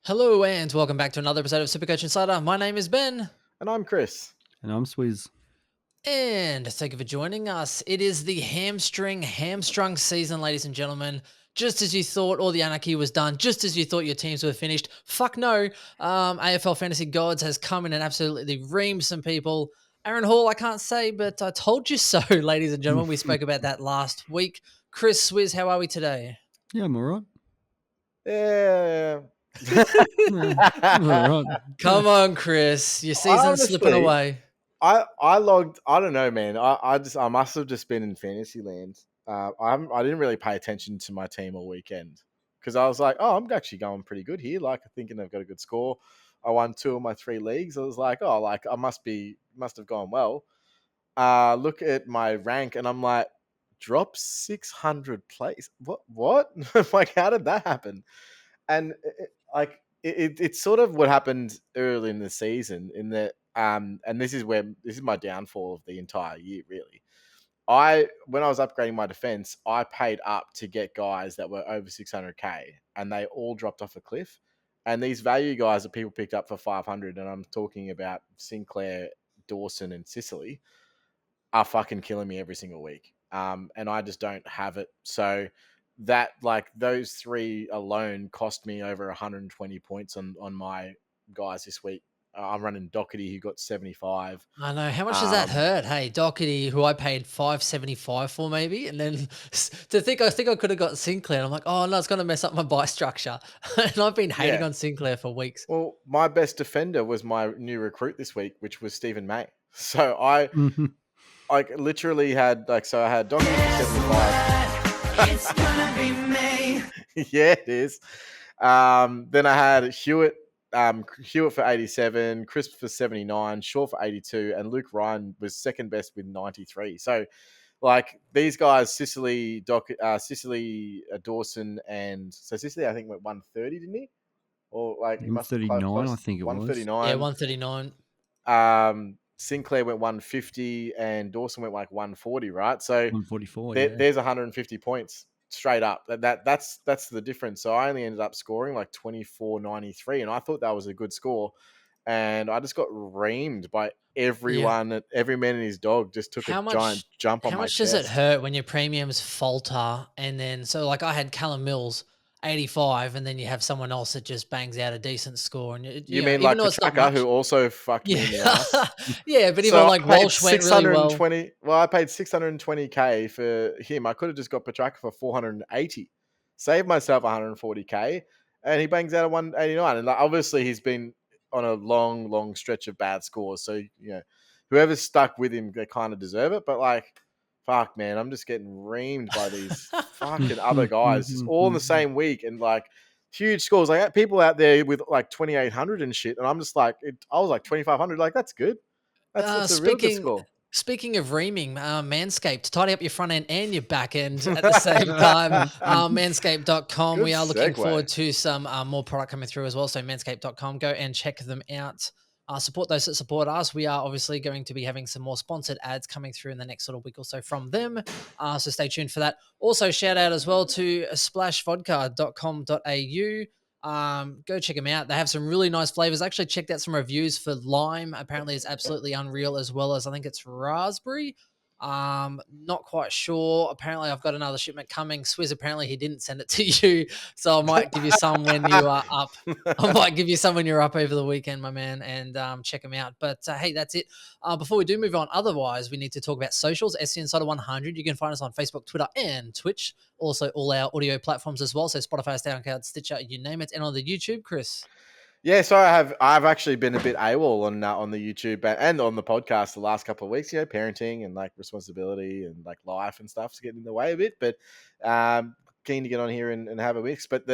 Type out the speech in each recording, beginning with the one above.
Hello and welcome back to another episode of Supercoach Insider. My name is Ben. And I'm Chris. And I'm Swizz. And thank you for joining us. It is the hamstrung season, ladies and gentlemen. Just as you thought all the anarchy was done, just as you thought your teams were finished, fuck no. AFL Fantasy Gods has come in and absolutely reamed some people. Aaron Hall, I can't say, but I told you so, ladies and gentlemen. We spoke about that last week. Chris, Swizz, how are we today? Yeah, I'm all right. Yeah. I'm all right. Come on, Chris. Your season's slipping away. I logged. I don't know, man. I must have just been in fantasy land. I didn't really pay attention to my team all weekend because I was like, oh, I'm actually going pretty good here. Like, I'm thinking I've got a good score. I won 2 of my 3 leagues. I was like, oh, like I must have gone well. Look at my rank, and I'm like, drop 600 place. What? Like, how did that happen? And it's sort of what happened early in the season in that and this is my downfall of the entire year, really. When I was upgrading my defense, I paid up to get guys that were over 600k, and they all dropped off a cliff. And these value guys that people picked up for 500, and I'm talking about Sinclair, Dawson, and Sicily, are fucking killing me every single week. And I just don't have it. So that, like, those 3 alone cost me over 120 points on my guys this week. I'm running Doherty, who got 75. I know. How much does that hurt? Hey, Doherty, who I paid $5.75 for, maybe, and then I think I could have got Sinclair. I'm like, oh no, it's going to mess up my buy structure. And I've been hating on Sinclair for weeks. Well, my best defender was my new recruit this week, which was Stephen May. So I literally had I had Doherty for 75. It's gonna be May. Yeah, it is. Then I had Hewitt for 87, Crisp for 79, Shaw for 82, and Luke Ryan was second best with 93. So, like, these guys, Sicily, Dawson, and so Sicily, I think, went 130, didn't he? Or like 139, I think it was. 139. Yeah, 139. Sinclair went 150, and Dawson went like 140, right? So 144. There's 150 points straight up. That's the difference. So I only ended up scoring like 24.93, and I thought that was a good score. And I just got reamed by everyone. Yeah. Every man and his dog just took giant jump on my chest. How much does it hurt when your premiums falter? And then, so like I had Callum Mills 85, and then you have someone else that just bangs out a decent score. And you mean like Petraka, who also fucked me in the ass? Yeah, but even like Walsh went really well. Well, I paid 620k for him. I could have just got Petraka for 480, saved myself 140k, and he bangs out a 189. And like, obviously, he's been on a long stretch of bad scores. So, you know, whoever's stuck with him, they kind of deserve it. But like, fuck, man, I'm just getting reamed by these fucking other guys, just all in the same week, and like huge scores. Like, people out there with like 2,800 and shit, and I'm just like, I was like 2,500. Like, that's good. That's a real good score. Speaking of reaming, Manscaped, tidy up your front end and your back end at the same time. Manscaped.com. We are looking forward to some more product coming through as well. So Manscaped.com, go and check them out. Support those that support us. We are obviously going to be having some more sponsored ads coming through in the next sort of week or so from them. So stay tuned for that. Also, shout out as well to splashvodka.com.au. Go check them out. They have some really nice flavors. I actually checked out some reviews for lime. Apparently it's absolutely unreal, as well as I think it's raspberry. Not quite sure. Apparently I've got another shipment coming. Swizz, apparently he didn't send it to you, so I might give you some when you are up. I might give you some when you're up over the weekend, my man, and check them out. But hey, that's it. Before we do move on, otherwise we need to talk about socials. SC Insider 100. You can find us on Facebook, Twitter, and Twitch. Also all our audio platforms as well. So Spotify, Soundcloud, Stitcher, you name it, and on the YouTube, Chris. Yeah, so I've actually been a bit AWOL on the YouTube and on the podcast the last couple of weeks. You know, parenting and like responsibility and like life and stuff's getting in the way a bit. But keen to get on here and have a mix. But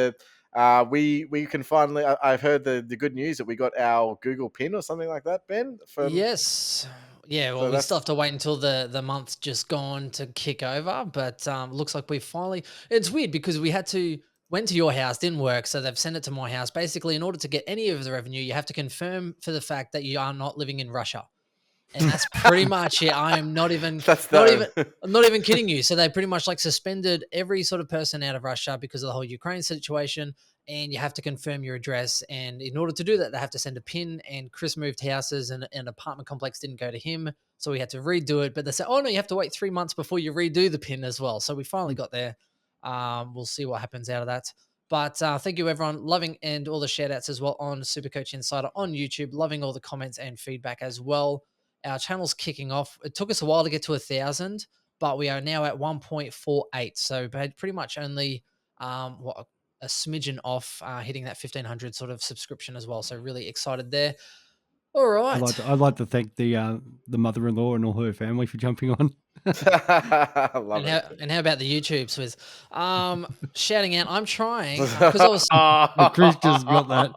we can finally. I've heard the good news that we got our Google pin or something like that, Ben. Yes. Yeah, well, we still have to wait until the month just gone to kick over. But looks like we finally. It's weird because we went to your house, didn't work, so they've sent it to my house. Basically, in order to get any of the revenue, you have to confirm for the fact that you are not living in Russia. And that's pretty much it. I am not even I'm not even kidding you. So they pretty much like suspended every sort of person out of Russia because of the whole Ukraine situation. and you have to confirm your address. And in order to do that, they have to send a PIN. And Chris moved houses, and an apartment complex didn't go to him, so we had to redo it. But they said, "Oh no, you have to wait 3 months before you redo the PIN as well." So we finally got there. We'll see what happens out of that. But thank you, everyone. Loving and all the shout outs as well on Supercoach Insider on YouTube. Loving all the comments and feedback as well. Our channel's kicking off. It took us a while to get to 1,000, but we are now at 1.48. So pretty much only a smidgen off hitting that 1,500 sort of subscription as well. So really excited there. All right. I'd like to thank the mother-in-law and all her family for jumping on. I love And it. how about the YouTube, Swizz? Shouting out, I'm trying because I was. Chris just got that.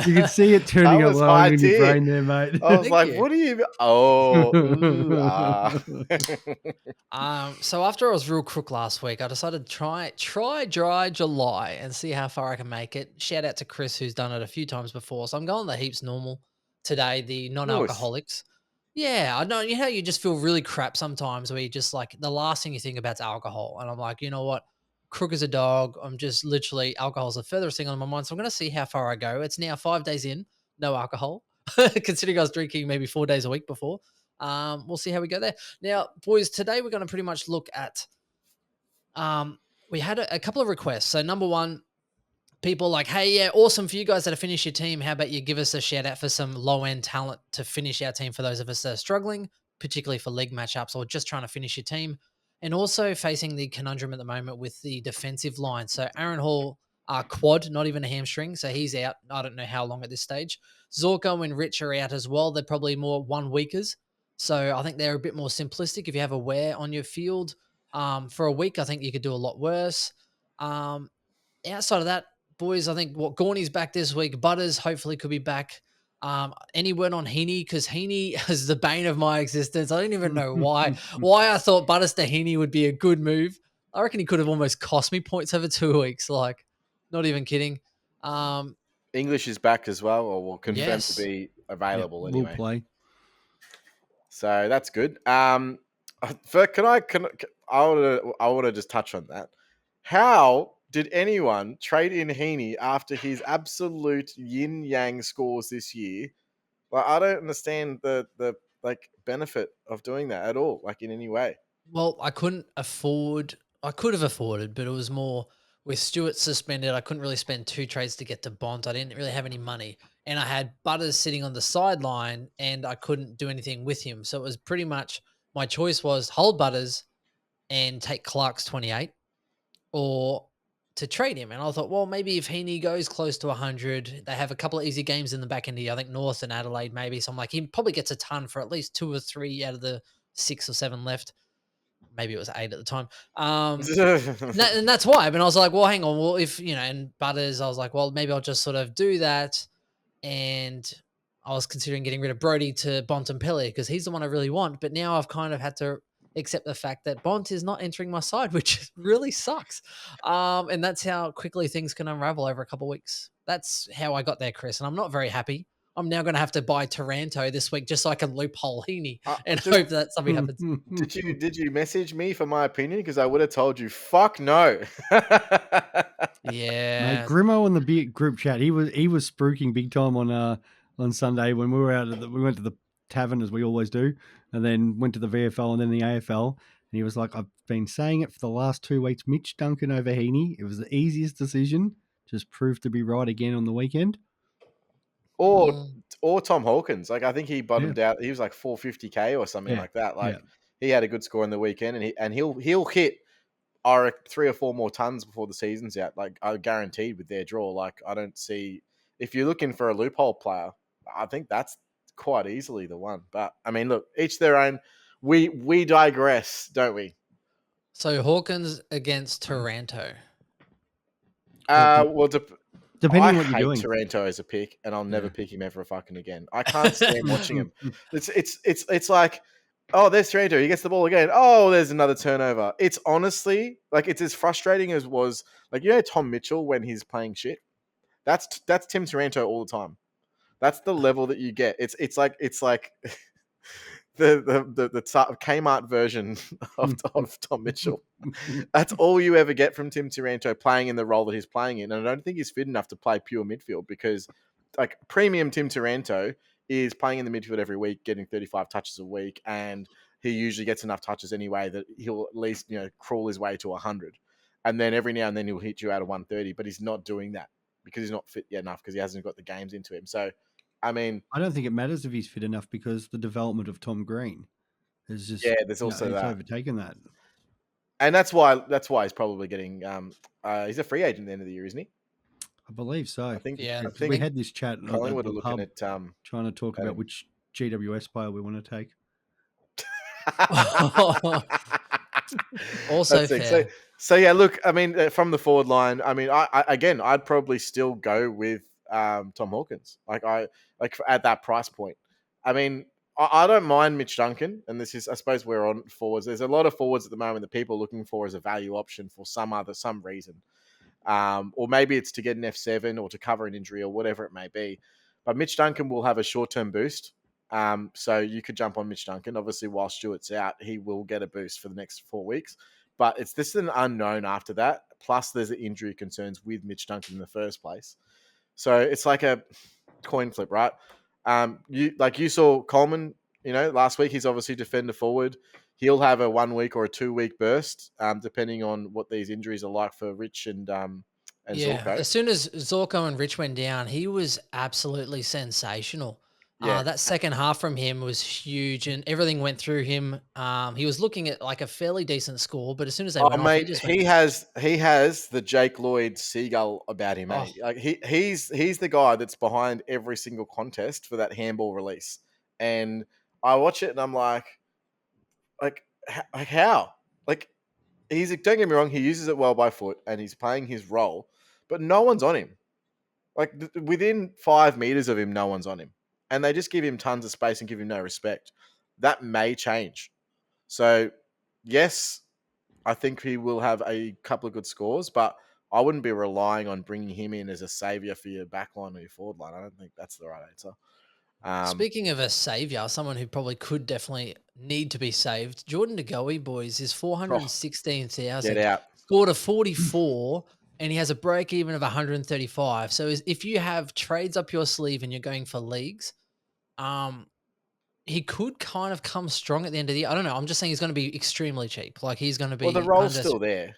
You can see it turning That was along high in your tier. brain there, mate. I was Thank like, you. what do you? Oh, ooh, So after I was real crook last week, I decided to try dry July and see how far I can make it. Shout out to Chris, who's done it a few times before. So I'm going the heaps normal today, the non-alcoholics. Yeah, I know. You know, you just feel really crap sometimes where you just like the last thing you think about is alcohol. And I'm like, you know what? Crook as a dog. I'm just literally alcohol's the furthest thing on my mind. So I'm going to see how far I go. It's now 5 days in, no alcohol, considering I was drinking maybe 4 days a week before. We'll see how we go there. Now, boys, today we're going to pretty much look at. We had a couple of requests. So number one, people like, hey, yeah, awesome for you guys that have finished your team. How about you give us a shout out for some low end talent to finish our team for those of us that are struggling, particularly for league matchups or just trying to finish your team. And also facing the conundrum at the moment with the defensive line. So Aaron Hall, quad, not even a hamstring. So he's out. I don't know how long at this stage. Zorko and Rich are out as well. They're probably more 1 weekers. So I think they're a bit more simplistic. If you have a wear on your field for a week, I think you could do a lot worse. Outside of that, boys, I think Gorney's back this week. Butters hopefully could be back. Any word on Heaney? Because Heaney is the bane of my existence. I don't even know why I thought Butters to Heaney would be a good move. I reckon he could have almost cost me points over 2 weeks. Like, not even kidding. English is back as well, or will confirm Yes. to be available We'll anyway. play. So that's good. I want to just touch on that. How did anyone trade in Heaney after his absolute yin yang scores this year? Like, I don't understand the like benefit of doing that at all, like in any way. Well, I could have afforded, but it was more with Stewart suspended. I couldn't really spend 2 trades to get to Bont. I didn't really have any money. And I had Butters sitting on the sideline and I couldn't do anything with him. So it was pretty much my choice was hold Butters and take Clark's 28 or to trade him. And I thought, well, maybe if Heaney goes close to 100, they have a couple of easy games in the back end here. I think North and Adelaide maybe. So I'm like, he probably gets a ton for at least 2 or 3 out of the 6 or 7 left. Maybe it was 8 at the time. And that's why. But I was like, well, hang on. Well, if, and Butters, I was like, well, maybe I'll just sort of do that. And I was considering getting rid of Brody to Bontempelli because he's the one I really want. But now I've kind of had to accept the fact that Bont is not entering my side, which really sucks. And that's how quickly things can unravel over a couple of weeks. That's how I got there, Chris. And I'm not very happy. I'm now going to have to buy Taranto this week just so I can loophole Heaney and hope that something happens. Did you message me for my opinion? Because I would have told you, fuck no. Yeah, Mate, Grimo on the big group chat, he was spruiking big time on Sunday when we were out we went to the tavern as we always do, and then went to the VFL and then the AFL, and he was like, I've been saying it for the last 2 weeks. Mitch Duncan over Heaney. It was the easiest decision. Just proved to be right again on the weekend. Or Tom Hawkins. Like, I think he bottomed out. He was like 450k or something like that. Like, he had a good score on the weekend, and he'll hit 3 or 4 more tons before the season's out. Like, I guaranteed with their draw. Like, I don't see, if you're looking for a loophole player, I think that's quite easily the one. But I mean, look, each their own. We digress, don't we? So Hawkins against Taranto. Well, depending on what I you're doing. hate Taranto as a pick, and I'll never pick him ever fucking again. I can't stand watching him. It's like, oh, there's Taranto. He gets the ball again. Oh, there's another turnover. It's honestly like, it's as frustrating as was like, Tom Mitchell when he's playing shit. That's Tim Taranto all the time. That's the level that you get. It's like the Kmart version of Tom Mitchell. That's all you ever get from Tim Taranto playing in the role that he's playing in. And I don't think he's fit enough to play pure midfield because like premium Tim Taranto is playing in the midfield every week, getting 35 touches a week. And he usually gets enough touches anyway that he'll at least, crawl his way to 100. And then every now and then he'll hit you out of 130, but he's not doing that because he's not fit yet enough because he hasn't got the games into him. So, I mean, I don't think it matters if he's fit enough because the development of Tom Green is just there's also it's that. overtaken that. And that's why he's probably getting he's a free agent at the end of the year, isn't he? I believe so. I think we had this chat at Collingwood the are looking pub at trying to talk about which GWS player we want to take. Also fair. So yeah, look, I mean, from the forward line, I mean, I'd probably still go with Tom Hawkins. Like at that price point. I mean, I don't mind Mitch Duncan, and this is, I suppose, we're on forwards. There's a lot of forwards at the moment that people are looking for as a value option for some reason, or maybe it's to get an F7 or to cover an injury or whatever it may be. But Mitch Duncan will have a short-term boost. So you could jump on Mitch Duncan. Obviously, while Stewart's out, he will get a boost for the next 4 weeks. But this is an unknown after that. Plus, there's the injury concerns with Mitch Duncan in the first place. So it's like a coin flip, right? You saw Coleman, last week. He's obviously defender forward. He'll have a 1 week or a 2 week burst, depending on what these injuries are like for Rich and Zorko. As soon as Zorko and Rich went down, he was absolutely sensational. That second half from him was huge, and everything went through him. He was looking at like a fairly decent score, but as soon as they went off, he has the Jake Lloyd seagull about him. Oh. Like he's the guy that's behind every single contest for that handball release, and I watch it and I'm like how? Like don't get me wrong, he uses it well by foot and he's playing his role, but no one's on him. Like within 5 meters of him, no one's on him. And they just give him tons of space and give him no respect. That may change. So, yes, I think he will have a couple of good scores, but I wouldn't be relying on bringing him in as a savior for your back line or your forward line. I don't think that's the right answer. Speaking of a savior, someone who probably could definitely need to be saved, Jordan De Goey, boys, is 416,000. Get out. Scored a 44, and he has a break even of 135. So if you have trades up your sleeve and you're going for leagues, he could kind of come strong at the end of the year. I don't know. I'm just saying he's going to be extremely cheap. Like he's going to be. Well, the role's still there.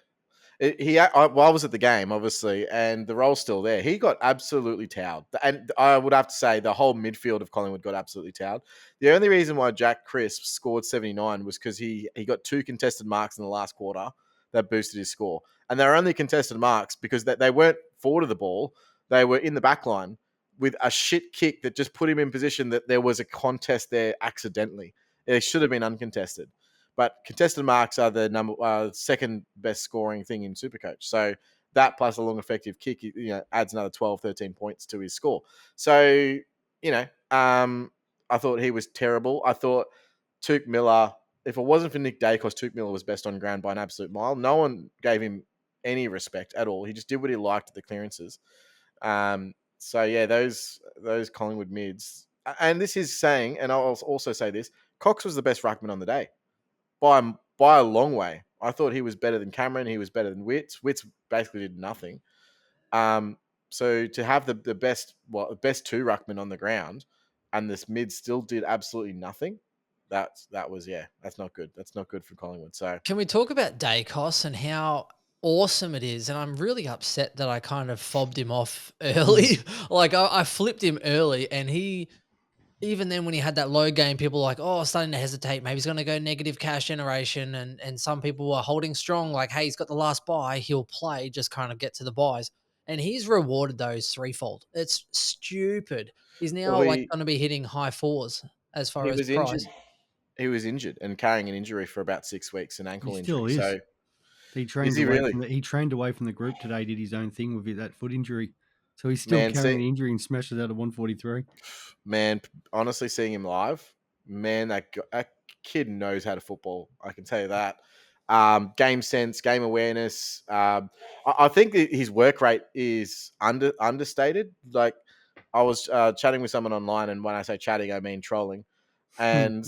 I was at the game, obviously, and the role's still there. He got absolutely towed. And I would have to say the whole midfield of Collingwood got absolutely towed. The only reason why Jack Crisp scored 79 was because he got 2 contested marks in the last quarter that boosted his score. And they were only contested marks because they weren't forward of the ball. They were in the back line with a shit kick that just put him in position that there was a contest there accidentally. It should have been uncontested. But contested marks are the second best scoring thing in Supercoach. So that plus a long effective kick, adds another 12, 13 points to his score. So, I thought he was terrible. I thought Tuke Miller, if it wasn't for Nick Dacos, Tuke Miller was best on ground by an absolute mile. No one gave him any respect at all. He just did what he liked at the clearances. So yeah, those Collingwood mids. And this is saying, and I'll also say this, Cox was the best ruckman on the day. By a long way. I thought he was better than Cameron. He was better than Witts. Witts basically did nothing. So to have the best 2 ruckmen on the ground, and this mid still did absolutely nothing. That's not good. That's not good for Collingwood. So can we talk about Dacos and how awesome it is? And I'm really upset that I kind of fobbed him off early. Like I flipped him early, and even then when he had that low game, people were like, oh, starting to hesitate. Maybe he's going to go negative cash generation. And some people were holding strong, like, hey, he's got the last buy. He'll play, just kind of get to the buys. And he's rewarded those threefold. It's stupid. He's now going to be hitting high 4s as far as price. Injured. He was injured and carrying an injury for about 6 weeks, an ankle injury. Is. So he trained away from the group today, did his own thing with that foot injury. So he's still carrying the injury and smashes out of 143. Man, honestly, seeing him live, man, that kid knows how to football. I can tell you that. Game sense, game awareness. I think that his work rate is understated. Like I was chatting with someone online, and when I say chatting, I mean trolling. And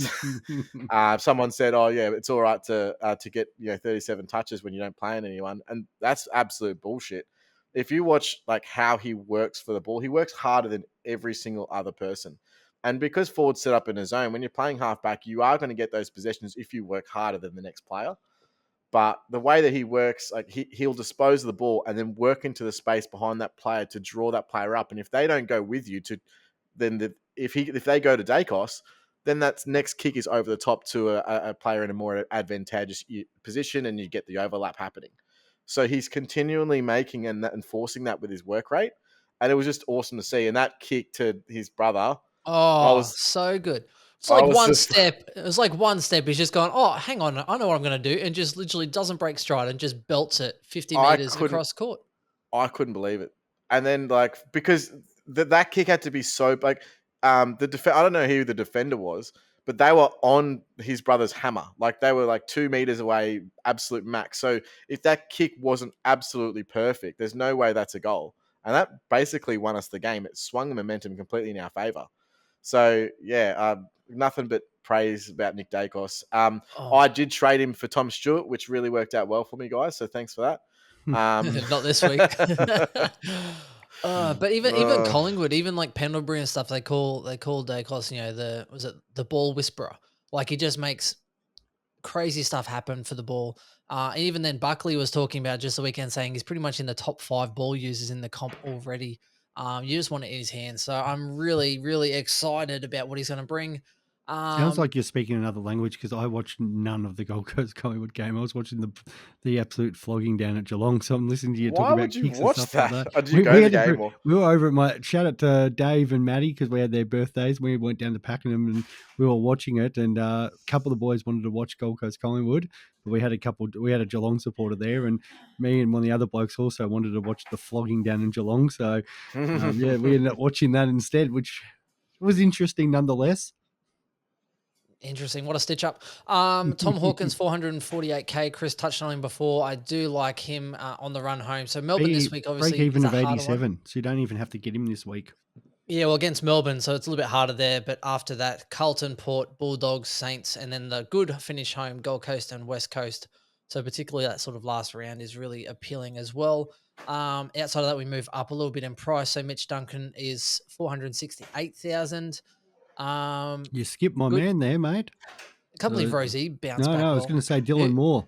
someone said, "Oh yeah, it's all right to get 37 touches when you don't play on anyone," and that's absolute bullshit. If you watch like how he works for the ball, he works harder than every single other person. And because forwards set up in a zone, when you're playing halfback, you are going to get those possessions if you work harder than the next player. But the way that he works, like he'll dispose of the ball and then work into the space behind that player to draw that player up. And if they don't go with you, if they go to Dacos, then that next kick is over the top to a player in a more advantageous position, and you get the overlap happening. So he's continually making and enforcing that with his work rate, and it was just awesome to see. And that kick to his brother, Oh, so good. It's I like was one just step. It was like one step. He's just gone, oh, hang on. I know what I'm going to do. And just literally doesn't break stride and just belts it 50 I meters couldn't across court. I couldn't believe it. And then because that kick had to be so I don't know who the defender was, but they were on his brother's hammer. Like they were like 2 meters away, absolute max. So if that kick wasn't absolutely perfect, there's no way that's a goal. And that basically won us the game. It swung the momentum completely in our favor. So yeah, nothing but praise about Nick Dacos. I did trade him for Tom Stewart, which really worked out well for me, guys. So thanks for that. Not this week. But even Collingwood, even like Pendlebury and stuff, they call Dacos, the ball whisperer. Like he just makes crazy stuff happen for the ball. And even then, Buckley was talking about just the weekend, saying he's pretty much in the top 5 ball users in the comp already. You just want it in his hands. So I'm really, really excited about what he's going to bring. Sounds like you're speaking another language, because I watched none of the Gold Coast Collingwood game. I was watching the absolute flogging down at Geelong. So I'm listening to you Why talking would about you kicks and watch stuff that? like that. Or did you go to the game? We were over at my shout out to Dave and Maddie, because we had their birthdays. We went down to Pakenham and we were watching it. And a couple of the boys wanted to watch Gold Coast Collingwood, but we had a Geelong supporter there, and me and one of the other blokes also wanted to watch the flogging down in Geelong. So yeah, we ended up watching that instead, which was interesting nonetheless. Interesting. What a stitch up. Tom Hawkins, 448K. Chris touched on him before. I do like him on the run home. So Melbourne this week, obviously, break even is a of harder 87, one. so you don't even have to get him this week. Yeah, well, against Melbourne, so it's a little bit harder there. But after that, Carlton, Port, Bulldogs, Saints, and then the good finish home, Gold Coast and West Coast. So particularly that sort of last round is really appealing as well. Outside of that, we move up a little bit in price. So Mitch Duncan is 468,000. You skipped my Good. man there, mate. I can't believe Rosie bounced back No, I was well. going to say Dylan Moore.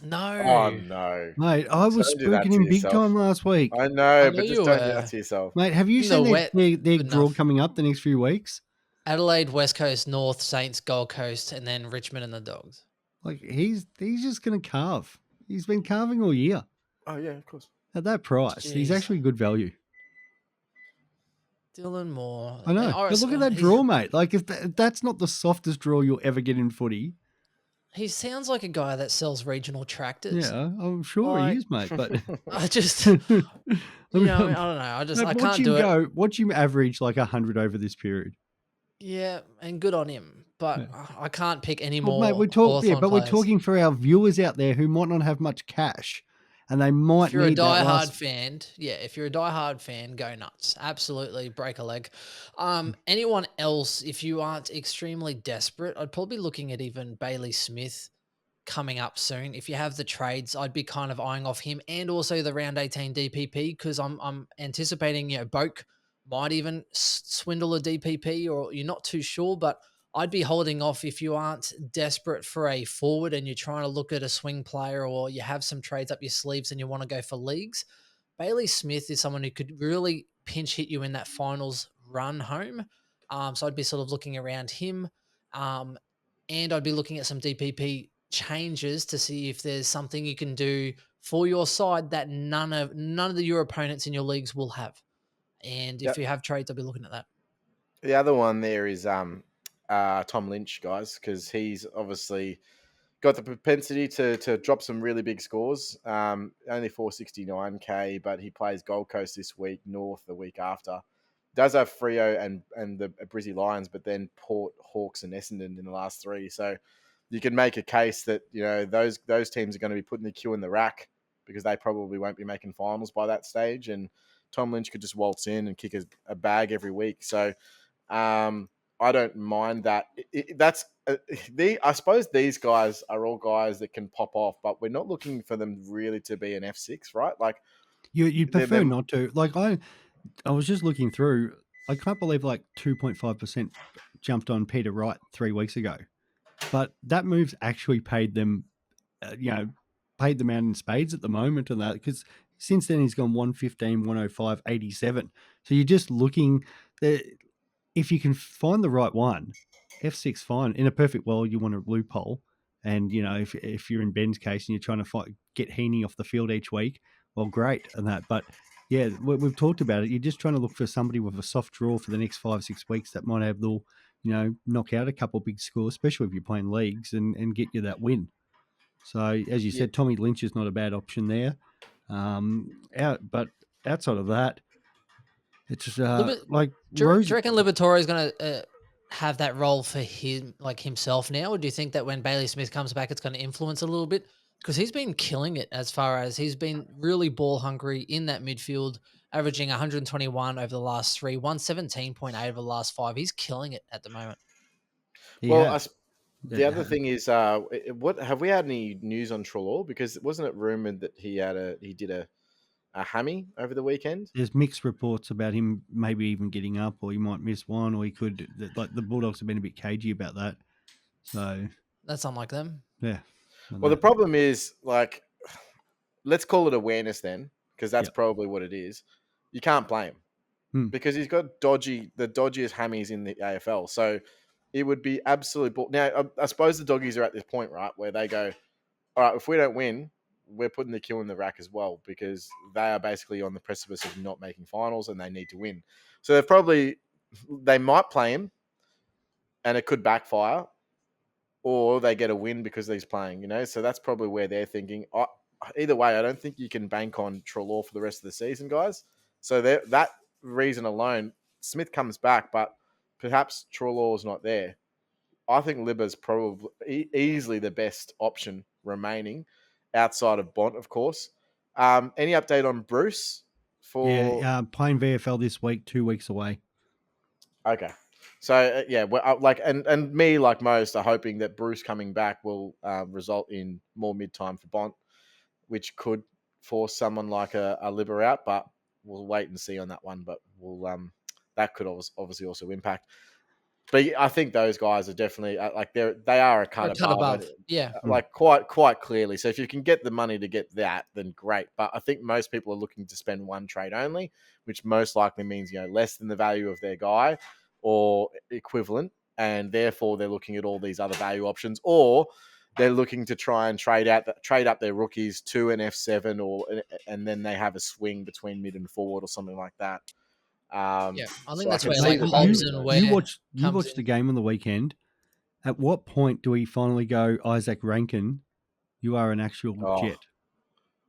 No. Oh no, Mate, I was Don't do that spooking to him big yourself. time last week. I know, I know but just you don't do were. that to yourself. Mate, have you In the seen wet, their good draw enough. coming up the next few weeks? Adelaide, West Coast, North, Saints, Gold Coast, and then Richmond and the Dogs. Like he's just going to carve. He's been carving all year. Oh yeah, of course. At that price, he's Jeez. actually good value. Dylan Moore. I know. But look at that draw, mate. Like if that's not the softest draw you'll ever get in footy. He sounds like a guy that sells regional tractors. Yeah, I'm sure he is, mate. But I just, I don't know. I can't do it. Watch him average like 100 over this period. Yeah, and good on him. But I can't pick any Well, more. mate, we're talking for our viewers out there who might not have much cash, and they might If you're a need that diehard fan, if you're a diehard fan, go nuts. Absolutely break a leg. Anyone else, if you aren't extremely desperate, I'd probably be looking at even Bailey Smith coming up soon. If you have the trades, I'd be kind of eyeing off him and also the round 18 DPP, because I'm anticipating, Boak might even swindle a DPP, or you're not too sure, but I'd be holding off if you aren't desperate for a forward and you're trying to look at a swing player, or you have some trades up your sleeves and you want to go for leagues. Bailey Smith is someone who could really pinch hit you in that finals run home. So I'd be sort of looking around him. And I'd be looking at some DPP changes to see if there's something you can do for your side that none of your opponents in your leagues will have. And if you have trades, I'll be looking at that. The other one there is Tom Lynch, guys, because he's obviously got the propensity to drop some really big scores. Only 469K, but he plays Gold Coast this week, North the week after. Does have Freo and the Brizzy Lions, but then Port, Hawks, and Essendon in the last 3. So you can make a case that those teams are going to be putting the queue in the rack, because they probably won't be making finals by that stage, and Tom Lynch could just waltz in and kick a bag every week. So I don't mind that. That's I suppose these guys are all guys that can pop off, but we're not looking for them really to be an F6, right? Like You'd prefer they're not to. Like I was just looking through. I can't believe like 2.5% jumped on Peter Wright 3 weeks ago, but that move's actually paid them, paid them out in spades at the moment, and that because since then he's gone 115, 105, 87. So you're just looking that if you can find the right one, F6 fine. In a perfect world, you want a loophole, and if you're in Ben's case and you're trying to get Heaney off the field each week, well, great and that. But yeah, we've talked about it. You're just trying to look for somebody with a soft draw for the next 5-6 weeks that might have the, knock out a couple of big scores, especially if you're playing leagues and get you that win. So as you Yeah. said, Tommy Lynch is not a bad option there. But outside of that, it's just like Do you Rose. reckon Liberatore is going to have that role for himself now, or do you think that when Bailey Smith comes back, it's going to influence a little bit? Because he's been killing it as far as he's been really ball hungry in that midfield, averaging 121 over the last 3, 117.8 over the last 5. He's killing it at the moment. Well, the other thing is, what have we had any news on Trelaw? Because wasn't it rumored that he did a hammy over the weekend? There's mixed reports about him maybe even getting up, or he might miss one, or he could. Like the Bulldogs have been a bit cagey about that. So that's unlike them. Yeah. Well, the problem is, like, let's call it awareness then, because that's probably what it is. You can't play him because he's got the dodgiest hammies in the AFL. So it would be absolute. Now, I suppose the doggies are at this point, right, where they go, all right, if we don't win, we're putting the kill in the rack as well, because they are basically on the precipice of not making finals and they need to win. So they might play him and it could backfire, or they get a win because he's playing, So that's probably where they're thinking. Either way, I don't think you can bank on Trelaw for the rest of the season, guys. So that reason alone, Smith comes back, but perhaps Trelaw's not there. I think Libba's probably easily the best option remaining outside of Bont, of course. Any update on Bruce? Playing VFL this week, 2 weeks away. Okay. So, and me, like most, are hoping that Bruce coming back will result in more mid-time for Bont, which could force someone like a Libba out, but we'll wait and see on that one. But that could obviously also impact. But I think those guys are definitely they are a cut above. Yeah, like quite clearly. So if you can get the money to get that, then great. But I think most people are looking to spend one trade only, which most likely means less than the value of their guy or equivalent, and therefore they're looking at all these other value options, or they're looking to try and trade up their rookies to an F7, and then they have a swing between mid and forward or something like that. I think that's where Hobbs and Ware you watched the game on the weekend. At what point do we finally go, Isaac Rankin, you are an actual jet?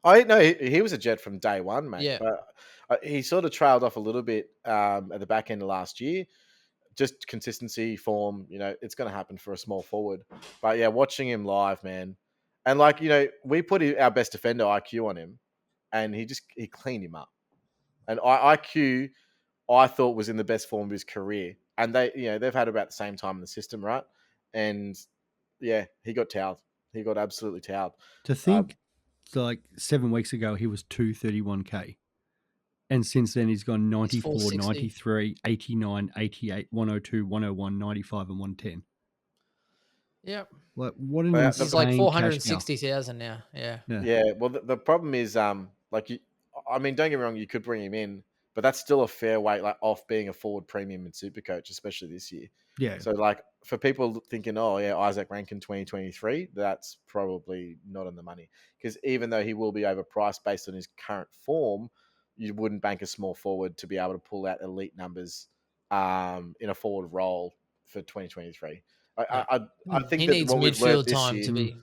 I know he was a jet from day one, mate. Yeah. But he sort of trailed off a little bit at the back end of last year. Just consistency, form, it's going to happen for a small forward. But yeah, watching him live, man. And we put our best defender IQ on him, and he cleaned him up. And IQ, I thought, was in the best form of his career. And they've had about the same time in the system, right? And yeah, he got towed. He got absolutely towed. To think, like 7 weeks ago, he was 231K. And since then, he's gone 94, 93, 89, 88, 102, 101, 95, and 110. Yep. Like, what an insane he's like 460,000 now. Yeah. Yeah. Well, the problem is, don't get me wrong, you could bring him in, but that's still a fair weight off being a forward premium in Supercoach, especially this year. Yeah. So for people thinking, oh yeah, Isaac Rankin 2023, that's probably not on the money, because even though he will be overpriced based on his current form, you wouldn't bank a small forward to be able to pull out elite numbers in a forward role for 2023. I think he that needs what we've learned midfield this time year, to be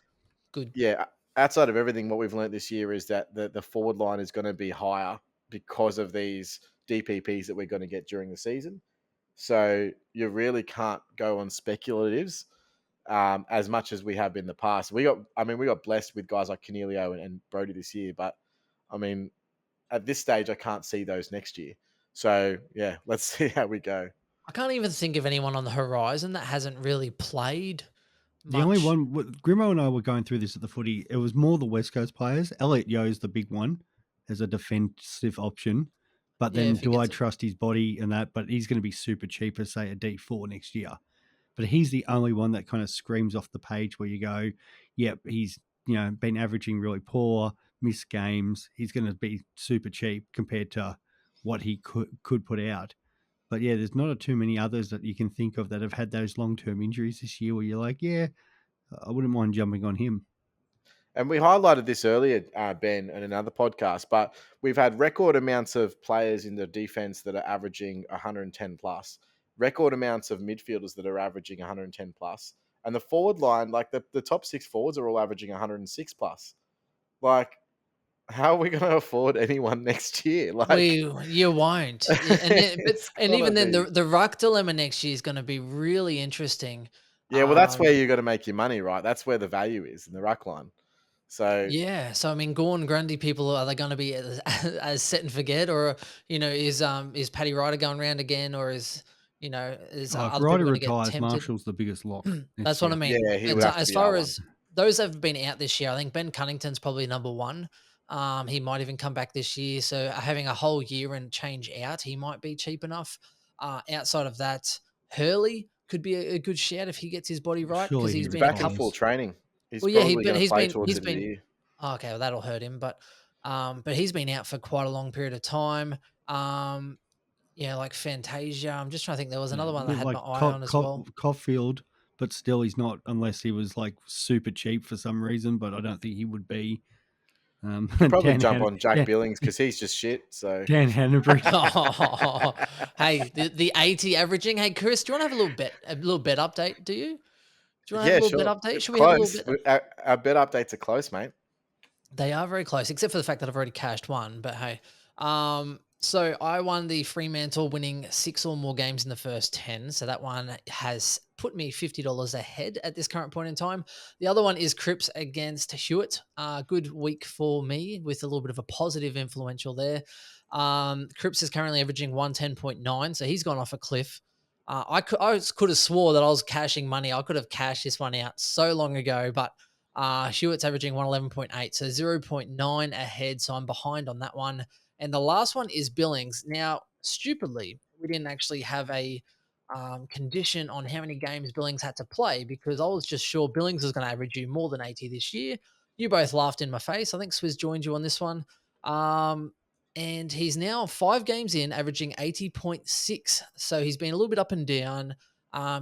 good. Yeah, outside of everything, what we've learned this year is that the forward line is going to be higher because of these DPPs that we're going to get during the season. So you really can't go on speculatives as much as we have in the past. We got blessed with guys like Cornelio and Brody this year, but at this stage, I can't see those next year. So yeah, let's see how we go. I can't even think of anyone on the horizon that hasn't really played The only much. one, Grimo and I were going through this at the footy. It was more the West Coast players. Elliot Yo's the big one as a defensive option. But Yeah, then if he do I gets it. trust his body and that? But he's going to be super cheap as, say, a D4 next year. But he's the only one that kind of screams off the page where you go, yep, he's been averaging really poor, missed games. He's going to be super cheap compared to what he could put out. But yeah, there's not too many others that you can think of that have had those long-term injuries this year where you're like, yeah, I wouldn't mind jumping on him. And we highlighted this earlier, Ben, in another podcast, but we've had record amounts of players in the defense that are averaging 110 plus, record amounts of midfielders that are averaging 110 plus. And the forward line, like the top 6 forwards are all averaging 106 plus. Like, how are we going to afford anyone next year? Like, You won't, it's and gonna even then, be. the ruck dilemma next year is going to be really interesting. Yeah, well, that's where you got to make your money, right? That's where the value is in the ruck line. So Yeah, so I mean, Gorn Grundy people, are they going to be as set and forget, or is Paddy Ryder going round again, or is If other people Ryder going to get retires, tempted? Marshall's the biggest lock That's next what I year. mean. yeah, he would It's, have to as be our far one. as those that have been out this year, I think Ben Cunnington's probably number one. He might even come back this year. So having a whole year and change out, he might be cheap enough. Outside of that, Hurley could be a good shout if he gets his body right, because Surely he he's He's been a back in couple. full retires. training. He's Well, yeah, probably going to play towards he's the end of the been. year. Oh, okay, well that'll hurt him, but he's been out for quite a long period of time. Yeah, like Fantasia. I'm just trying to think. There was Yeah, another a one that I bit had my like eye on as well. Caulfield, but still he's not unless he was like super cheap for some reason, but I don't think he would be. Could probably Dan, jump on Jack Dan, Billings because he's just shit. So Dan Hanbury. Oh, hey, the 80 averaging. Hey, Chris, do you want to have a little bet update? Do you? Do you want to have yeah, a little bet sure. update? It's Should we have a little close. bit? Our bet updates are close, mate. They are very close, except for the fact that I've already cashed one. But hey, so I won the Fremantle winning 6 or more games in the first 10. So that one has put me $50 ahead at this current point in time. The other one is Cripps against Hewitt. Good week for me with a little bit of a positive influential there. Cripps is currently averaging 110.9, so he's gone off a cliff. I could have swore that I was cashing money. I could have cashed this one out so long ago, but Hewitt's averaging 111.8, so 0.9 ahead. So I'm behind on that one. And the last one is Billings. Now, stupidly, we didn't actually have a condition on how many games Billings had to play, because I was just sure Billings was going to average you more than 80 this year. You both laughed in my face. I think Swizz joined you on this one. And he's now 5 games in, averaging 80.6. So he's been a little bit up and down.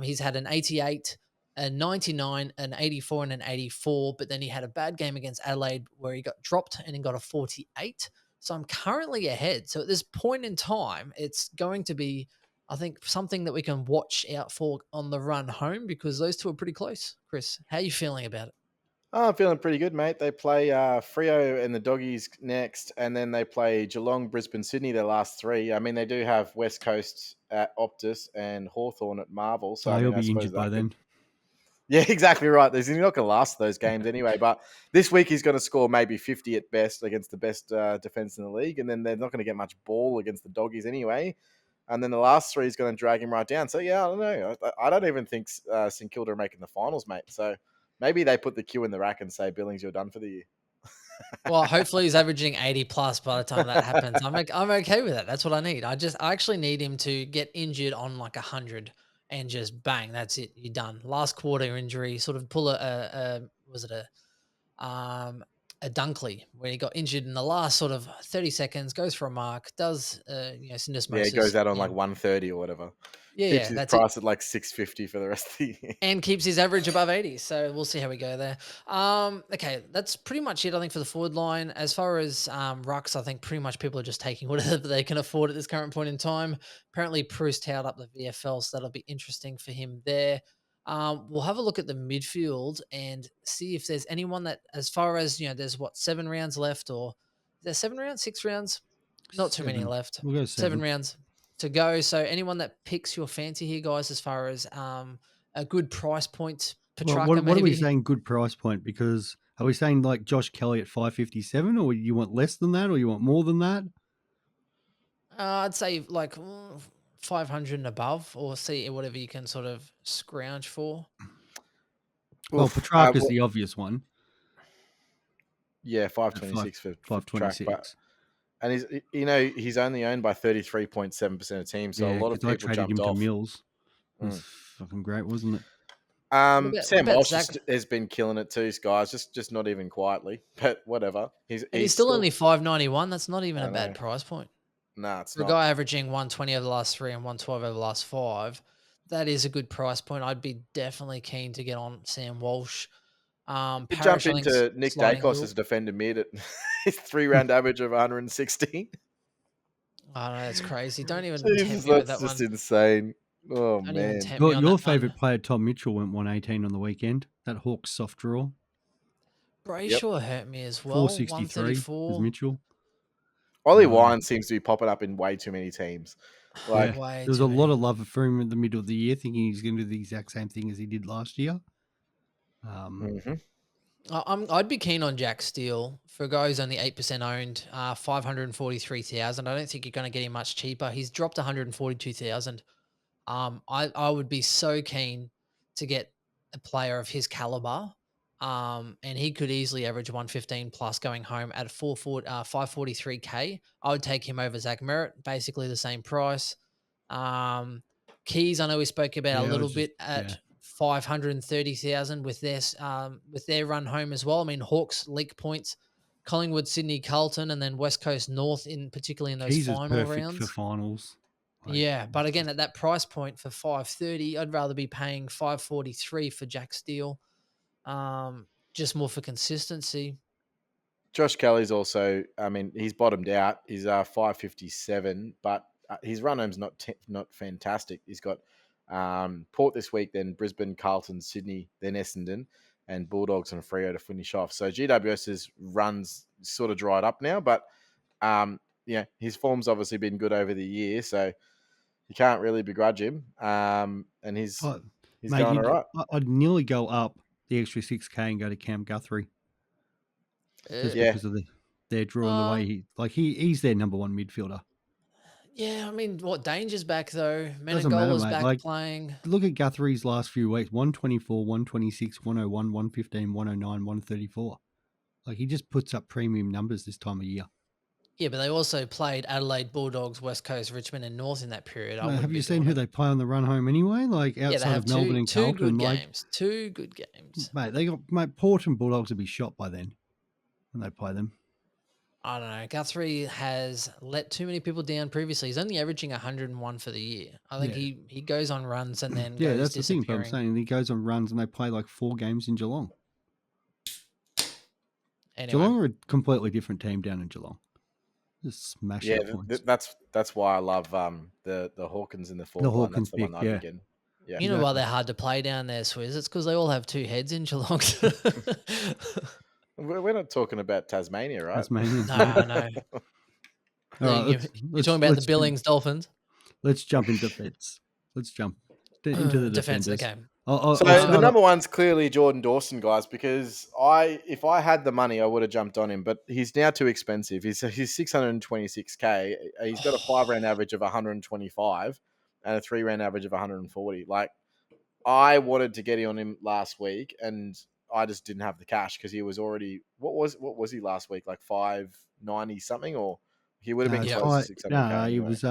He's had an 88, a 99, an 84, and an 84, but then he had a bad game against Adelaide where he got dropped and he got a 48. So I'm currently ahead. So at this point in time, it's going to be, I think, something that we can watch out for on the run home, because those two are pretty close. Chris, how are you feeling about it? Oh, I'm feeling pretty good, mate. They play Freo and the Doggies next, and then they play Geelong, Brisbane, Sydney, their last 3. I mean, they do have West Coast at Optus and Hawthorn at Marvel. So, I He'll mean, I be suppose injured by that could. then. Yeah, exactly right. He's not going to last those games anyway. But this week he's going to score maybe 50 at best against the best defense in the league, and then they're not going to get much ball against the Doggies anyway. And then the last 3 is going to drag him right down. So yeah, I don't know. I don't even think St Kilda are making the finals, mate. So maybe they put the cue in the rack and say, Billings, you're done for the year. Well, hopefully he's averaging 80 plus by the time that happens. I'm okay with that. That's what I need. I actually need him to get injured on like 100 and just bang, that's it. You're done. Last quarter injury, sort of pull was it a Dunkley where he got injured in the last sort of 30 seconds, goes for a mark, does Yeah, it goes syndesmosis, out on like and 130 or whatever. Keeps yeah, his that's it. price at like 650 for the rest of the year. And keeps his average above 80. So we'll see how we go there. Okay, that's pretty much it, I think, for the forward line. As far as rucks, I think pretty much people are just taking whatever they can afford at this current point in time. Apparently, Proust held up the VFL, so that'll be interesting for him there. We'll have a look at the midfield and see if there's anyone that, as far as, there's 7 rounds left, or is there 7 rounds, 6 rounds? Not too many 7. left. We'll go 7 7. rounds to go. So anyone that picks your fancy here, guys, as far as a good price point, Well, Petrarca what are we maybe. saying good price point? Because are we saying like Josh Kelly at 557, or you want less than that, or you want more than that? I'd say like 500 and above, or see whatever you can sort of scrounge for. Well, Oof. Petrarca's the obvious one Yeah, at 526 for track, but 526. and he's only owned by 33.7% of teams, so a Yeah, lot of because I people traded jumped him to off. Mills. It was fucking great, wasn't it? What Sam about Walsh Zach? has been killing it too, guys. Just not even quietly, but whatever. And he's He's still still. only 591. That's not even I a bad know. price point. Nah, it's For a not. guy averaging 120 over the last 3 and 112 over the last 5, that is a good price point. I'd be definitely keen to get on Sam Walsh. You jump Parrish, I think's into Nick sliding a Dacos little. as a defender mid at his 3-round average of 160. I know that's crazy. Don't even Jesus, tempt me with that's that just one. insane. Oh Don't even man. tempt me on Your that one. favourite player, Tom Mitchell, went 118 on the weekend. That Hawks soft draw. Yep. Brayshaw hurt me as well. 463 is 134. Mitchell. Ollie Wine seems to be popping up in way too many teams. Yeah, Like, Way there was too a lot many. of love for him in the middle of the year, thinking he's going to do the exact same thing as he did last year. mhm. I'd be keen on Jack Steele. For a guy who's only 8% owned, 543,000. I don't think you're going to get him much cheaper. He's dropped 142,000. I would be so keen to get a player of his caliber. And he could easily average 115 plus going home at 543K. I would take him over Zach Merritt, basically the same price. Keys, I know we spoke about a little bit at 530,000 with their run home as well. I mean, Hawks leak points, Collingwood, Sydney, Carlton, and then West Coast North particularly in those Keys is final perfect for rounds. finals. Yeah, but again, at that price point for 530, I'd rather be paying 543 for Jack Steele. Just more for consistency. Josh Kelly's also, I mean, he's bottomed out. He's 557, but his run home's not fantastic. He's got Port this week, then Brisbane, Carlton, Sydney, then Essendon, and Bulldogs and Freo to finish off. So GWS's runs sort of dried up now, but his form's obviously been good over the year, so you can't really begrudge him. And he's going all right. I'd nearly go up the extra 6K and go to Cam Guthrie just Yeah. because of their draw and the way he's their number one midfielder. Yeah, I mean, Danger's back though. Doesn't matter, Meningola's mate. back Like, playing. look at Guthrie's last few weeks: 124, 126, 101, 115, 109, 134. Like, he just puts up premium numbers this time of year. Yeah, but they also played Adelaide, Bulldogs, West Coast, Richmond, and North in that period. I wouldn't Have be you seen doing who it. they play on the run home anyway? Like, Yeah, they outside have of Melbourne and two Carlton, good like, games. 2 good games. mate, they got Port and Bulldogs would be shot by then when they play them. I don't know. Guthrie has let too many people down previously. He's only averaging 101 for the year. I think he goes on runs and then Yeah, goes that's the thing. But I'm disappearing. saying he goes on runs and they play like 4 games in Geelong. Anyway, Geelong are a completely different team down in Geelong. Just smash Yeah, their points. that's why I love the Hawkins in the forward line. Hawkins That's the one pick, I'd yeah. be getting. Yeah, you know why they're hard to play down there, Swizz? It's because they all have 2 heads in Geelong. we're not talking about Tasmania, right? Tasmanians, No, mate. I know. All right, You're talking about the Billings Dolphins. Let's jump into defense. Let's jump into the Defense. defenders. Okay. I'll So start the up. number one's clearly Jordan Dawson, guys, because if I had the money, I would have jumped on him, but he's now too expensive. He's 626K. He's got a 5-round average of 125 and a 3-round average of 140. Like, I wanted to get on him last week, and I just didn't have the cash because he was already what was he last week, like 590 something, or he would have been close to 600K He anyway. was.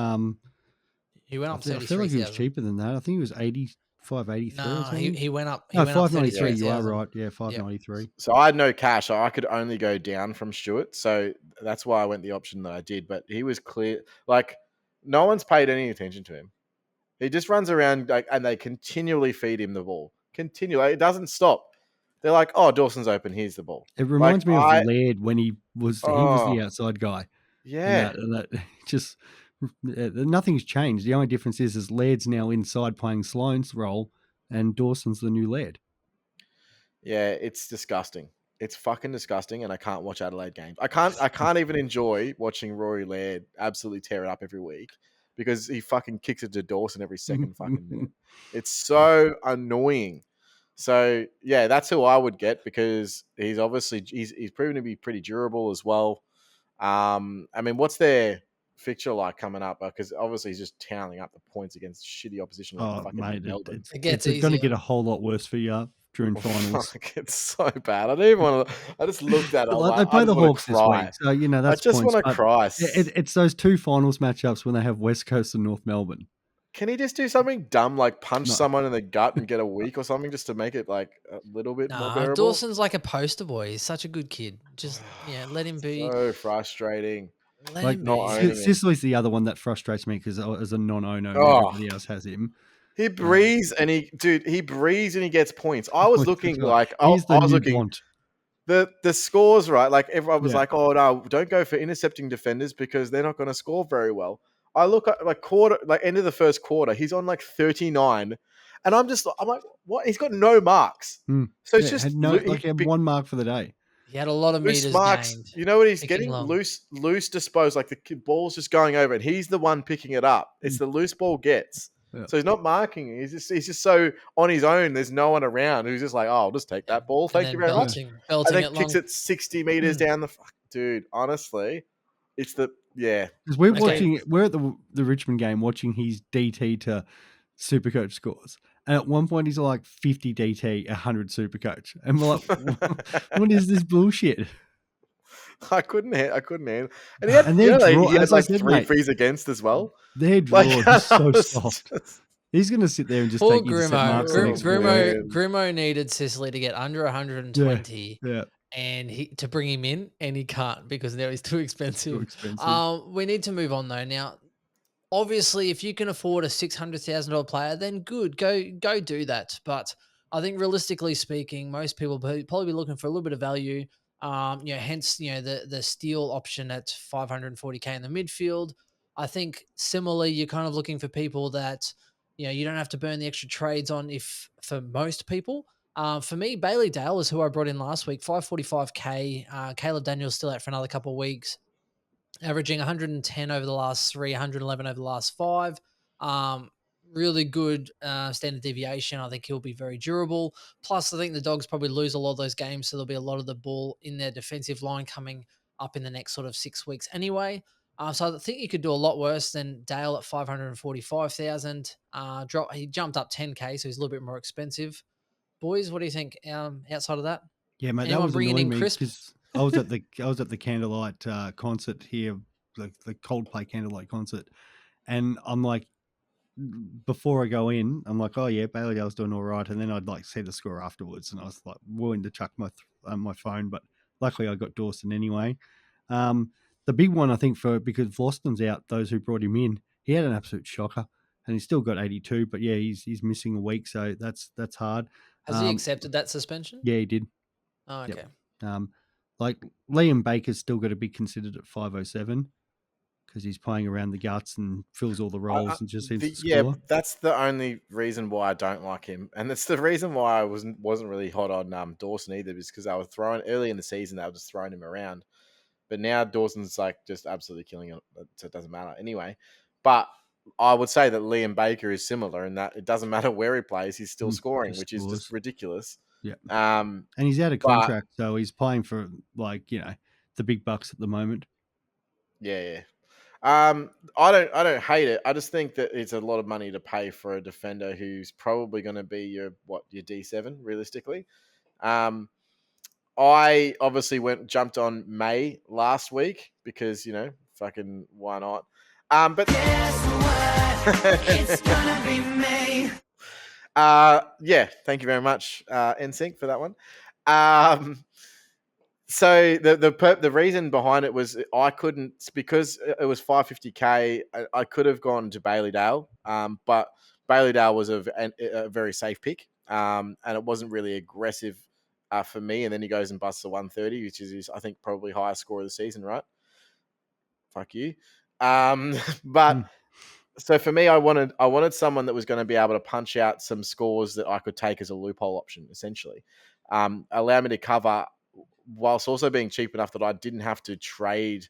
He went I up feel 33,000. like he was cheaper than that. I think he was 583 or No, something. he went up. No, Went up 593. You are 33,000. right. Yeah, 593. So I had no cash. So I could only go down from Stewart. So that's why I went the option that I did. But he was clear. Like, no one's paid any attention to him. He just runs around, like, and they continually feed him the ball. Continually. It doesn't stop. They're like, oh, Dawson's open. Here's the ball. It reminds me of Laird when he was the outside guy. Yeah. And that just nothing's changed. The only difference is Laird's now inside playing Sloane's role, and Dawson's the new Laird. Yeah, it's disgusting. It's fucking disgusting, and I can't watch Adelaide games. I can't even enjoy watching Rory Laird absolutely tear it up every week because he fucking kicks it to Dawson every second fucking minute. It's so annoying. So yeah, that's who I would get because he's obviously he's proven to be pretty durable as well. I mean, what's their fixture like coming up? Because obviously he's just toweling up the points against shitty opposition like Oh, fucking mate, Melbourne. It gets it's going to easier. get a whole lot worse for you during finals. Fuck, it's so bad. I don't even want to. I just looked at it. I was Like, like, they I play just the want Hawks to this cry. week, so I that's just points. want to But cry. it's those two finals matchups when they have West Coast and North Melbourne. Can he just do something dumb like punch No. someone in the gut and get a week or something just to make it like a little bit more Nah, bearable? Dawson's like a poster boy. He's such a good kid. Just let him be. So frustrating. Let Like, him not be. owning him. Sicily's the other one that frustrates me because as a non-owner and Oh. everybody else has him. He breathes and he breathes and he gets points. I was looking like I He's the was new looking Blunt. the scores, right? Like everyone was Yeah. like, "Oh no, don't go for intercepting defenders because they're not going to score very well." I look at end of the first quarter, he's on like 39, and I'm like, what? He's got no marks, so it's just he had one mark for the day. He had a lot of loose meters marks. gained. You know what he's Picking getting? long. Loose disposed. Like the ball's just going over, and he's the one picking it up. It's the loose ball gets. Yeah. So he's not marking. He's just so on his own. There's no one around who's just like, oh, I'll just take that ball. Thank you very much. Belting And then it kicks long. it 60 meters down the dude. Honestly, it's Because we're Okay. watching. We're at the Richmond game watching his DT to Supercoach scores, and at one point he's like 50 DT, 100 Supercoach, and we're like, what is this bullshit? I couldn't handle. And And their draw, he had as I like said, three mate, frees against as well. their draw is so I was soft. just- He's going to sit there and just Poor take intercept Grimo. marks the next week. man. Grimo needed Sicily to get under 120 Yeah, and to bring him in, and he can't because now he's too expensive. too expensive. We need to move on though. Now, obviously, if you can afford a $600,000 player, then good, go do that. But I think realistically speaking, most people will probably be looking for a little bit of value. Hence, the steal option at 540K in the midfield. I think similarly, you're kind of looking for people that you don't have to burn the extra trades on. If for most people, for me, Bailey Dale is who I brought in last week, 545K. Caleb Daniels still out for another couple of weeks, averaging 110 over the last 3, 111 over the last 5. Really good standard deviation. I think he'll be very durable. Plus, I think the Dogs probably lose a lot of those games, so there'll be a lot of the ball in their defensive line coming up in the next sort of 6 weeks anyway. So I think you could do a lot worse than Dale at 545,000. He jumped up 10K, so he's a little bit more expensive. Boys, what do you think? Outside of that, Yeah, mate, that anyone was bringing annoying in me Crisp? because I was at the candlelight concert here, the Coldplay candlelight concert, and I'm like, before I go in, I'm like, oh yeah, Bailey Dale's doing all right, and then I'd like see the score afterwards, and I was like willing to chuck my phone, but luckily I got Dawson anyway. The big one I think because Vlosten's out, those who brought him in, he had an absolute shocker, and he's still got 82, but yeah, he's missing a week, so that's hard. Has he accepted that suspension? Yeah, he did. Oh, okay. Yep. Like Liam Baker's still got to be considered at 507 because he's playing around the guts and fills all the roles and just seems to score. That's the only reason why I don't like him, and it's the reason why I wasn't really hot on Dawson either, is because I was throwing early in the season. I was just throwing him around, but now Dawson's like just absolutely killing it, so it doesn't matter anyway. But I would say that Liam Baker is similar in that it doesn't matter where he plays, he's still scoring, which is just ridiculous. Yeah. And he's out of contract, so he's playing for the big bucks at the moment. Yeah. I don't hate it. I just think that it's a lot of money to pay for a defender who's probably going to be your D7 realistically. I obviously jumped on May last week because fucking why not? But Guess what? It's gonna be May. yeah, thank you very much, NSYNC, for that one. So the reason behind it was I couldn't, because it was 550K. I could have gone to Bailey Dale, but Bailey Dale was a very safe pick, and it wasn't really aggressive for me. And then he goes and busts a 130, which is I think probably highest score of the season, right? Fuck you. But so for me, I wanted someone that was going to be able to punch out some scores that I could take as a loophole option, essentially, allow me to cover, whilst also being cheap enough that I didn't have to trade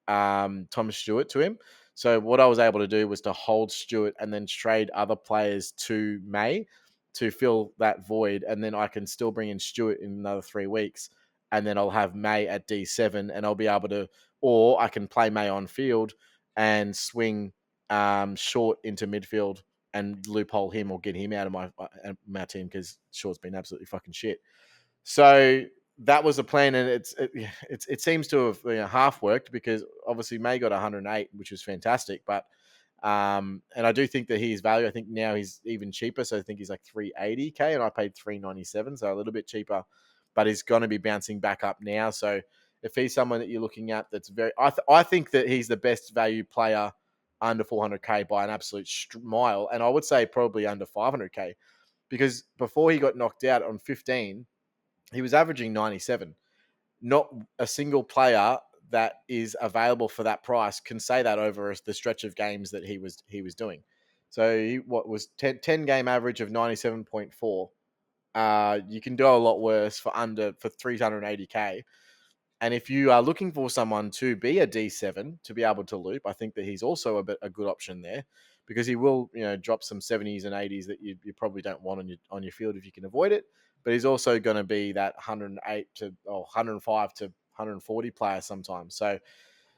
Thomas Stewart to him. So what I was able to do was to hold Stewart and then trade other players to May to fill that void, and then I can still bring in Stewart in another 3 weeks, and then I'll have May at D7, and I'll be able to, or I can play May on field and swing Short into midfield and loophole him or get him out of my team because Short's been absolutely fucking shit. So that was the plan, and it seems to have half worked because obviously May got 108, which was fantastic, but and I do think that he's value. I think now he's even cheaper, so I think he's like 380k, and I paid 397, so a little bit cheaper, but he's going to be bouncing back up now. So if he's someone that you're looking at, that's I think that he's the best value player under 400k by an absolute mile, and I would say probably under 500k because before he got knocked out on 15, he was averaging 97. Not a single player that is available for that price can say that over the stretch of games that he was doing. So what was 10 game average of 97.4. You can do a lot worse for 380k. And if you are looking for someone to be a D7 to be able to loop, I think that he's also a good option there because he will, drop some 70s and 80s that you probably don't want on your field if you can avoid it. But he's also going to be that 108 to 105 to 140 player sometimes. So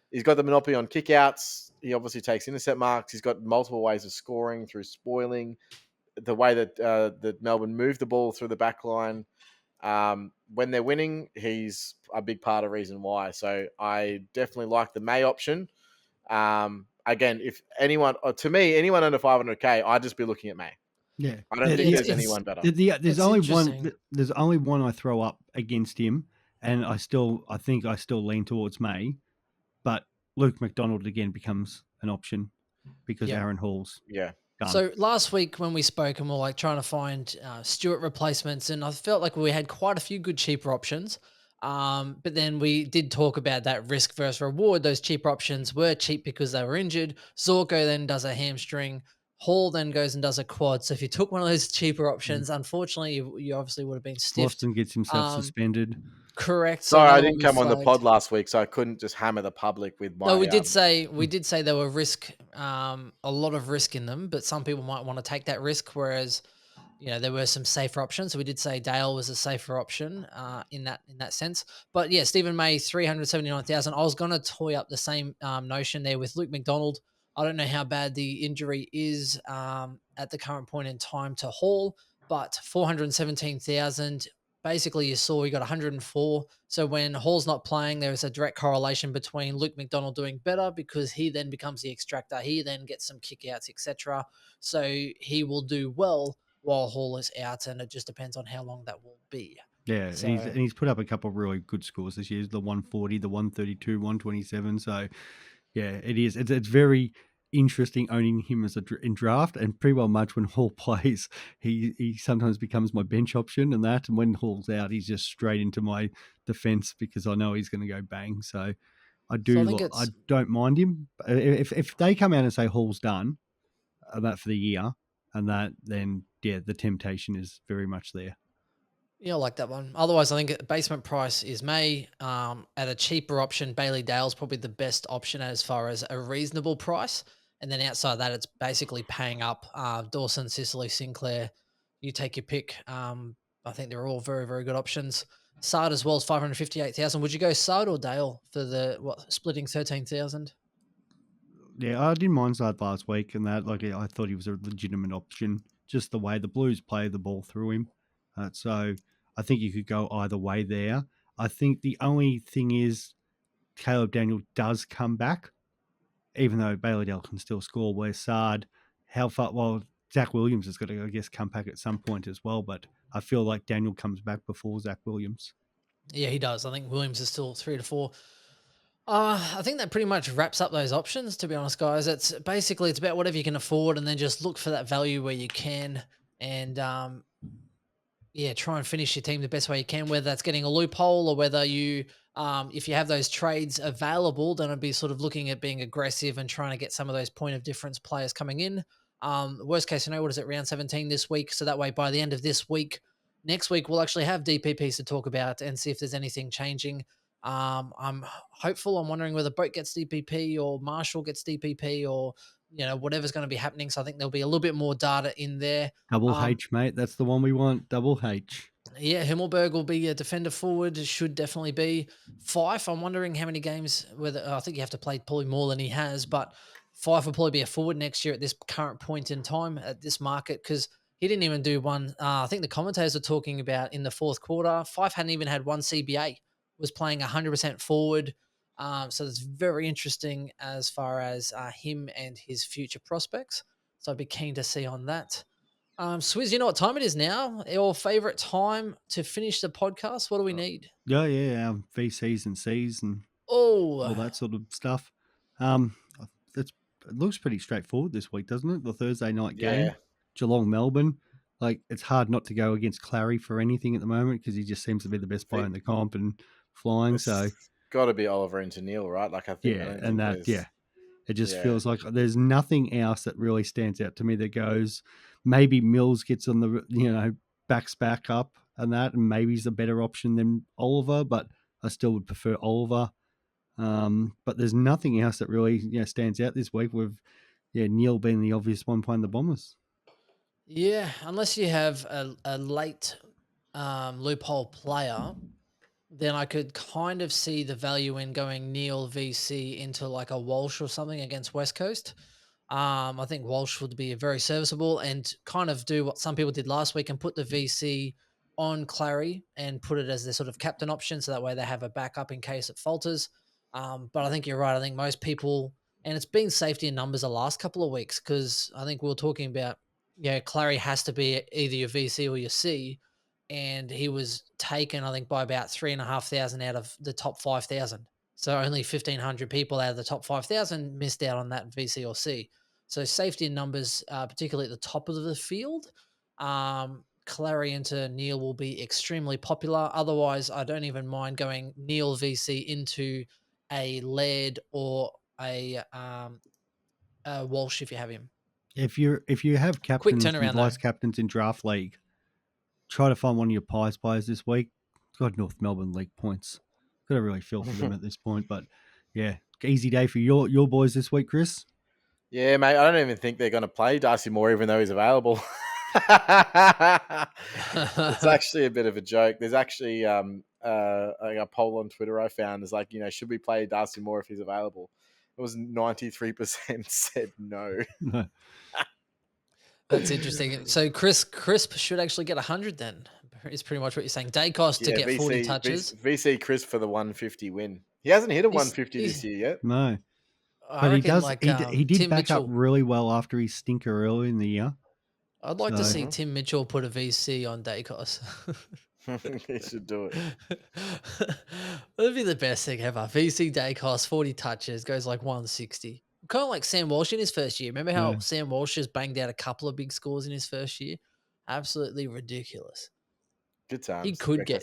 he's got the monopoly on kickouts. He obviously takes intercept marks. He's got multiple ways of scoring through spoiling. The way that Melbourne moved the ball through the back line. When they're winning, he's a big part of the reason why. So I definitely like the May option. Again, if anyone under 500k, I'd just be looking at May. Yeah, I don't think there's anyone better. There's only one. There's only one I throw up against him, and I think I still lean towards May, but Luke McDonald again becomes an option because Aaron Hall's done. So last week when we spoke and we we're like trying to find Stewart replacements, and I felt like we had quite a few good cheaper options. But then we did talk about that risk versus reward. Those cheaper options were cheap because they were injured. Zorko then does a hamstring. Hall then goes and does a quad. So if you took one of those cheaper options, unfortunately, you obviously would have been stiffed. Boston gets himself suspended. Correct. So sorry, I didn't come on the pod last week, so I couldn't just hammer the public with my. No, we did say there were a lot of risk in them, but some people might want to take that risk, whereas there were some safer options. So we did say Dale was a safer option in that sense. But yeah, Stephen May 379,000. I was going to toy up the same notion there with Luke McDonald. I don't know how bad the injury is at the current point in time to Hall, but 417,000. Basically, you saw he got 104. So when Hall's not playing, there is a direct correlation between Luke McDonald doing better because he then becomes the extractor. He then gets some kickouts, etc. So he will do well while Hall is out, and it just depends on how long that will be. Yeah, so, and he's put up a couple of really good scores this year. The 140, the 132, 127. So yeah, it is. It's very interesting owning him as in draft, and pretty well much when Hall plays, he sometimes becomes my bench option and that. And when Hall's out, he's just straight into my defense because I know he's going to go bang. So I don't mind him. If they come out and say Hall's done that for the year, and that, then yeah, the temptation is very much there. Yeah, I like that one. Otherwise, I think basement price is May. At a cheaper option, Bailey Dale's probably the best option as far as a reasonable price. And then outside that, it's basically paying up. Dawson, Sicily, Sinclair, you take your pick. I think they're all very, very good options. Sard as well as 558,000. Would you go Sard or Dale for the splitting 13,000? Yeah, I didn't mind Sard last week, and that I thought he was a legitimate option. Just the way the Blues play the ball through him. So I think you could go either way there. I think the only thing is Caleb Daniel does come back, even though Bailey Dale can still score. Where Sard, Zach Williams has got to, I guess, come back at some point as well. But I feel like Daniel comes back before Zach Williams. Yeah, he does. I think Williams is still 3 to 4. I think that pretty much wraps up those options, to be honest, guys. It's about whatever you can afford, and then just look for that value where you can, and try and finish your team the best way you can, whether that's getting a loophole or whether you, if you have those trades available, then I'd be sort of looking at being aggressive and trying to get some of those point of difference players coming in. Worst case scenario, what is it, round 17 this week? So that way, by the end of this week, next week, we'll actually have DPPs to talk about and see if there's anything changing. I'm hopeful. I'm wondering whether Boat gets DPP or Marshall gets DPP or whatever's going to be happening. So I think there'll be a little bit more data in there. Double H, mate. That's the one we want. Double H. Yeah, Himmelberg will be a defender forward. Should definitely be. Fife, I'm wondering how many games. Whether I think you have to play probably more than he has, but Fife will probably be a forward next year at this current point in time at this market because he didn't even do one. I think the commentators are talking about in the fourth quarter. Fife hadn't even had one CBA. Was playing 100% forward. So it's very interesting as far as him and his future prospects. So I'd be keen to see on that. Swizz, you know what time it is now? Your favorite time to finish the podcast? What do we need? Yeah, VCs and Cs and Oh, all that sort of stuff. Um, it looks pretty straightforward this week, doesn't it? The Thursday night game, Yeah. Geelong, Melbourne. Like, it's hard not to go against Clary for anything at the moment because he just seems to be the best player in the comp and flying. So It's got to be Oliver and Tennille, right? Like I yeah, don't and think that there's. it just Yeah. feels like there's nothing else that really stands out to me that goes. Maybe Mills gets on the backs back up and that, and maybe he's a better option than Oliver, but I still would prefer Oliver. But there's nothing else that really stands out this week with Neil being the obvious one playing the Bombers. yeah. Unless you have a late loophole player, then I could kind of see the value in going Neil VC into like a Walsh or something against West Coast. I think Walsh would be very serviceable and kind of do what some people did last week and put the VC on Clary and put it as their sort of captain option. So that way they have a backup in case it falters. But I think you're right. I think most people, and it's been safety in numbers the last couple of weeks because I think we were talking about, Clary has to be either your VC or your C. And he was taken, I think, by about 3,500 out of the top 5,000. So only 1,500 people out of the top 5,000 missed out on that VC or C. So safety in numbers, particularly at the top of the field, Clary into Neil will be extremely popular. Otherwise, I don't even mind going Neil VC into a Laird or a Walsh if you have him. If you have Quick captains and turnaround though. vice captains in draft league, try to find one of your Pies players this week. God, North Melbourne League points. Got to really feel for them at this point, but yeah, easy day for your boys this week, Chris. Yeah, mate. I don't even think they're going to play Darcy Moore, even though he's available. It's actually a bit of a joke. There's actually like a poll on Twitter I found is like, should we play Darcy Moore if he's available? It was 93% said no. That's interesting. So Crisp should actually get 100 then. Is pretty much what you're saying. Dacos to Yeah, get 40 touches. VC Chris for the 150 win. He hasn't hit a He's- 150 he's- this year yet. No, I but he reckon does. like He did Tim back up Mitchell. really well after his stinker early in the year. I'd like to So- see Tim Mitchell put a VC on Dacos. He should do it. That'd be the best thing ever. VC Dacos, 40 touches, goes like 160. Kind of like Sam Walsh in his first year. Remember how Yeah. Sam Walsh has banged out a couple of big scores in his first year? Absolutely ridiculous. Good times. He could Great get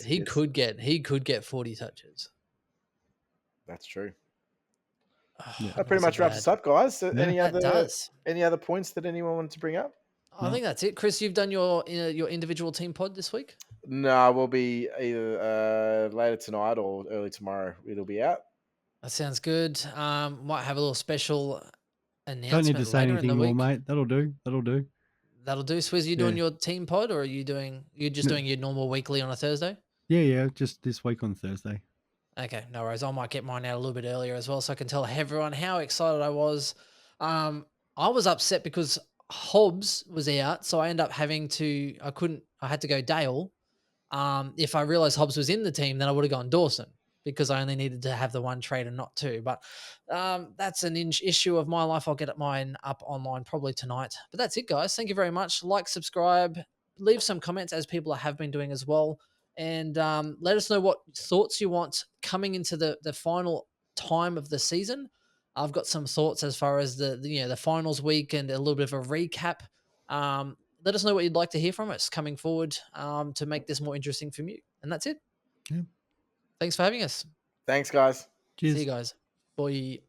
classic hits. 40 touches. That's true. Oh, That pretty not much so wraps bad. us up, guys. That does. Any other points that anyone wanted to bring up? I think that's it. Chris, you've done your individual team pod this week? No, we'll be either later tonight or early tomorrow. It'll be out. That sounds good. Might have a little special announcement Don't need to say later anything in the more, week. mate. That'll do. That'll do. Swizz, you doing Yeah. your team pod or are you just No. doing your normal weekly on a Thursday? Yeah. Just this week on Thursday. Okay, no worries. I might get mine out a little bit earlier as well so I can tell everyone how excited I was. I was upset because Hobbs was out, so I ended up I had to go Dale. If I realized Hobbs was in the team, then I would have gone Dawson because I only needed to have the one trade and not two. But that's an issue of my life. I'll get mine up online probably tonight. But that's it, guys. Thank you very much. Like, subscribe, leave some comments as people have been doing as well. And let us know what thoughts you want coming into the final time of the season. I've got some thoughts as far as the finals week and a little bit of a recap. Let us know what you'd like to hear from us coming forward to make this more interesting for you. And that's it. Yeah. Thanks for having us. Thanks, guys. Cheers. See you guys. Bye.